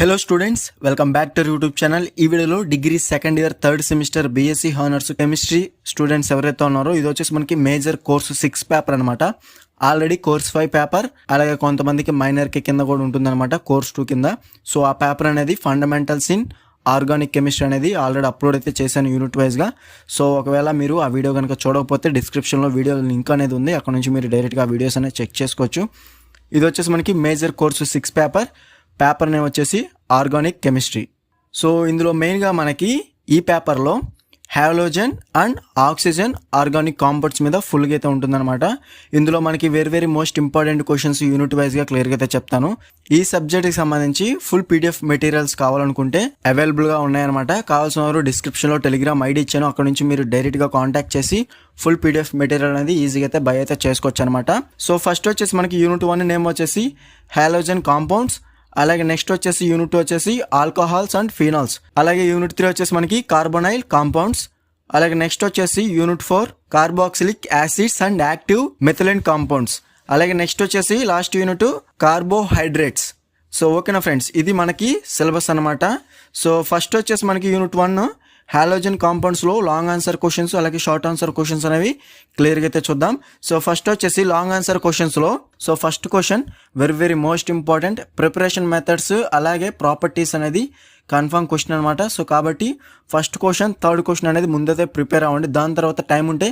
Hello students, welcome back to YouTube channel. ఈ వీడియోలో degree second year third semester BSc honours chemistry students ఎవరైతే ఉన్నారో ఇది వచ్చేసి మనకి మేజర్ కోర్సు 6 పేపర్ అనమాట. ఆల్రెడీ కోర్స్ 5 పేపర్, అలాగే కొంతమందికి మైనర్కి కింద కూడా ఉంటుందన్నమాట కోర్స్ 2 కింద. సో ఆ పేపర్ అనేది ఫండమెంటల్స్ ఇన్ ఆర్గానిక్ కెమిస్ట్రీ అనేది ఆల్రెడీ అప్లోడ్ అయితే చేశాను యూనిట్ వైజ్గా. సో ఒకవేళ మీరు ఆ వీడియో కనుక చూడకపోతే డిస్క్రిప్షన్లో వీడియో లింక్ అనేది ఉంది, అక్కడ నుంచి మీరు డైరెక్ట్గా ఆ వీడియోస్ అనేది చెక్ చేసుకోవచ్చు. ఇది వచ్చేసి మనకి మేజర్ కోర్సు 6 పేపర్ నేమ్ వచ్చేసి ఆర్గానిక్ కెమిస్ట్రీ. సో ఇందులో మెయిన్గా మనకి ఈ పేపర్లో halogen and oxygen organic compounds మీద ఫుల్గా అయితే ఉంటుందన్నమాట. ఇందులో మనకి very most important questions unit వైజ్గా క్లియర్గా అయితే చెప్తాను. ఈ సబ్జెక్ట్కి సంబంధించి ఫుల్ పీడిఎఫ్ మెటీరియల్స్ కావాలనుకుంటే అవైలబుల్గా ఉన్నాయన్నమాట. కావాల్సిన వారు డిస్క్రిప్షన్లో టెలిగ్రామ్ ఐడి ఇచ్చాను, అక్కడ నుంచి మీరు డైరెక్ట్గా కాంటాక్ట్ చేసి ఫుల్ పీడిఎఫ్ మెటీరియల్ అనేది ఈజీగా అయితే బై అయితే చేసుకోవచ్చు అనమాట. సో ఫస్ట్ వచ్చేసి మనకి యూనిట్ 1 నేమ్ వచ్చేసి హాలోజన్ కాంపౌండ్స్, అలాగే నెక్స్ట్ వచ్చేసి యూనిట్ 2 వచ్చేసి ఆల్కహాల్స్ అండ్ ఫినాల్స్, అలాగే యూనిట్ 3 వచ్చేసి మనకి కార్బొనైల్ కాంపౌండ్స్, అలాగే నెక్స్ట్ వచ్చేసి unit 4 carboxylic acids and active methylene compounds, అలాగే నెక్స్ట్ వచ్చేసి లాస్ట్ యూనిట్ కార్బోహైడ్రేట్స్. సో ఓకేనా ఫ్రెండ్స్, ఇది మనకి సిలబస్ అనమాట. సో ఫస్ట్ వచ్చేసి మనకి యూనిట్ 1 హాలోజన్ కాంపౌండ్స్లో లాంగ్ ఆన్సర్ క్వశ్చన్స్ అలాగే షార్ట్ ఆన్సర్ క్వశ్చన్స్ అనేవి క్లియర్గా అయితే చూద్దాం. సో ఫస్ట్ వచ్చేసి లాంగ్ ఆన్సర్ క్వశ్చన్స్లో so first question very most important, preparation methods అలాగే ప్రాపర్టీస్ అనేది కన్ఫర్మ్ క్వశ్చన్ అనమాట. సో కాబట్టి ఫస్ట్ క్వశ్చన్ థర్డ్ క్వశ్చన్ అనేది ముందైతే ప్రిపేర్ అవ్వండి. దాని తర్వాత టైం ఉంటే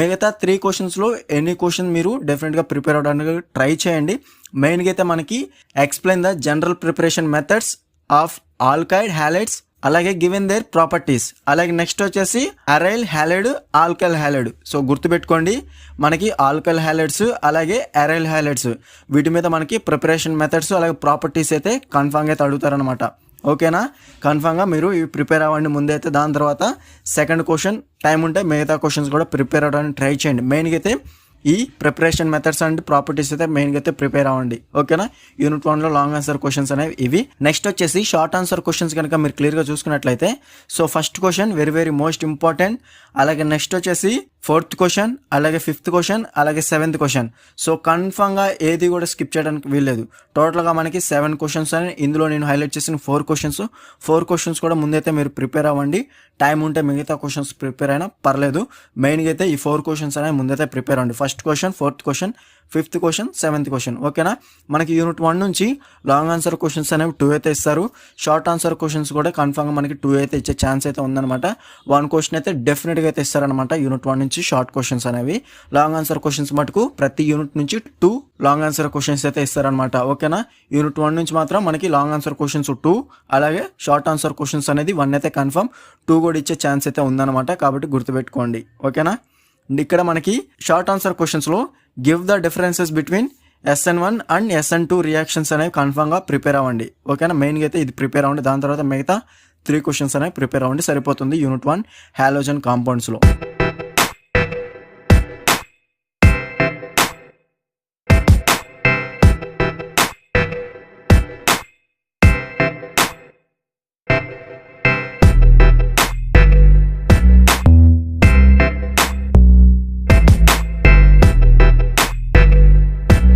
మిగతా 3 క్వశ్చన్స్లో ఎనీ క్వశ్చన్ మీరు డెఫినెట్గా ప్రిపేర్ అవ్వడానికి ట్రై చేయండి. మెయిన్గా అయితే మనకి explain the general preparation methods of ఆల్కైడ్ halides, అలాగే గివెన్ దేర్ ప్రాపర్టీస్, అలాగే నెక్స్ట్ వచ్చేసి aryl halide alkyl halide. So గుర్తుపెట్టుకోండి, మనకి ఆల్కైల్ హ్యాలైడ్స్ అలాగే అరైల్ హ్యాలైడ్స్ వీటి మీద మనకి ప్రిపరేషన్ మెథడ్స్ అలాగే ప్రాపర్టీస్ అయితే కన్ఫామ్గా అయితే అడుగుతారనమాట. ఓకేనా, కన్ఫామ్గా మీరు ఇవి ప్రిపేర్ అవ్వండి ముందైతే. దాని తర్వాత సెకండ్ క్వశ్చన్ టైం ఉంటే మిగతా క్వశ్చన్స్ కూడా ప్రిపేర్ అవ్వడానికి ట్రై చేయండి. మెయిన్గా అయితే ఈ ప్రిపరేషన్ మెథడ్స్ అండ్ ప్రాపర్టీస్ అయితే మెయిన్గా అయితే ప్రిపేర్ అవ్వండి. ఓకేనా, యూనిట్ 1లో లాంగ్ ఆన్సర్ క్వశ్చన్స్ అనేవి ఇవి. నెక్స్ట్ వచ్చేసి షార్ట్ ఆన్సర్ క్వశ్చన్స్ కనుక మీరు క్లియర్గా చూసుకున్నట్లయితే so first question very most important, అలాగే నెక్స్ట్ వచ్చేసి 4th క్వశ్చన్, అలాగే 5th క్వశ్చన్, అలాగే 7th క్వశ్చన్. సో కన్ఫామ్గా ఏది కూడా స్కిప్ చేయడానికి వీల్లేదు. టోటల్గా మనకి 7 క్వశ్చన్స్ అని ఇందులో నేను హైలైట్ చేసిన 4 క్వశ్చన్స్ కూడా ముందైతే మీరు ప్రిపేర్ అవ్వండి. టైం ఉంటే మిగతా క్వశ్చన్స్ ప్రిపేర్ అయినా పర్లేదు. మెయిన్గా అయితే ఈ 4 క్వశ్చన్స్ అనేవి ముందైతే ప్రిపేర్ అవ్వండి. First question, 4th question, 5th question, 7th question. ఓకేనా, మనకి యూనిట్ 1 నుంచి లాంగ్ ఆన్సర్ క్వశ్చన్స్ అనేవి 2 అయితే ఇస్తారు. షార్ట్ ఆన్సర్ క్వశ్చన్స్ కూడా కన్ఫామ్గా మనకి 2 అయితే ఇచ్చే ఛాన్స్ అయితే ఉందన్నమాట. 1 క్వశ్చన్ అయితే డెఫినెట్గా అయితే ఇస్తారనమాట యూనిట్ 1 నుంచి షార్ట్ క్వశ్చన్స్ అనేవి. లాంగ్ ఆన్సర్ క్వశ్చన్స్ మటుకు ప్రతి యూనిట్ నుంచి 2 లాంగ్ ఆన్సర్ క్వశ్చన్స్ అయితే ఇస్తారనమాట. ఓకేనా, యూనిట్ 1 నుంచి మాత్రం మనకి లాంగ్ ఆన్సర్ క్వశ్చన్స్ 2, అలాగే షార్ట్ ఆన్సర్ క్వశ్చన్స్ అనేది 1 అయితే కన్ఫర్మ్, 2 కూడా ఇచ్చే ఛాన్స్ అయితే ఉందన్నమాట. కాబట్టి గుర్తుపెట్టుకోండి. ఓకేనా, ఇక్కడ మనకి షార్ట్ ఆన్సర్ క్వశ్చన్స్లో give the differences between SN1 and SN2 reactions అనేవి కన్ఫర్మ్గా ప్రిపేర్ అవ్వండి. ఓకేనా, మెయిన్గా అయితే ఇది ప్రిపేర్ అవ్వండి. దాని తర్వాత మిగతా 3 క్వశ్చన్స్ అనేవి ప్రిపేర్ అవ్వండి, సరిపోతుంది యూనిట్ 1 హాలోజన్ కాంపౌండ్స్లో.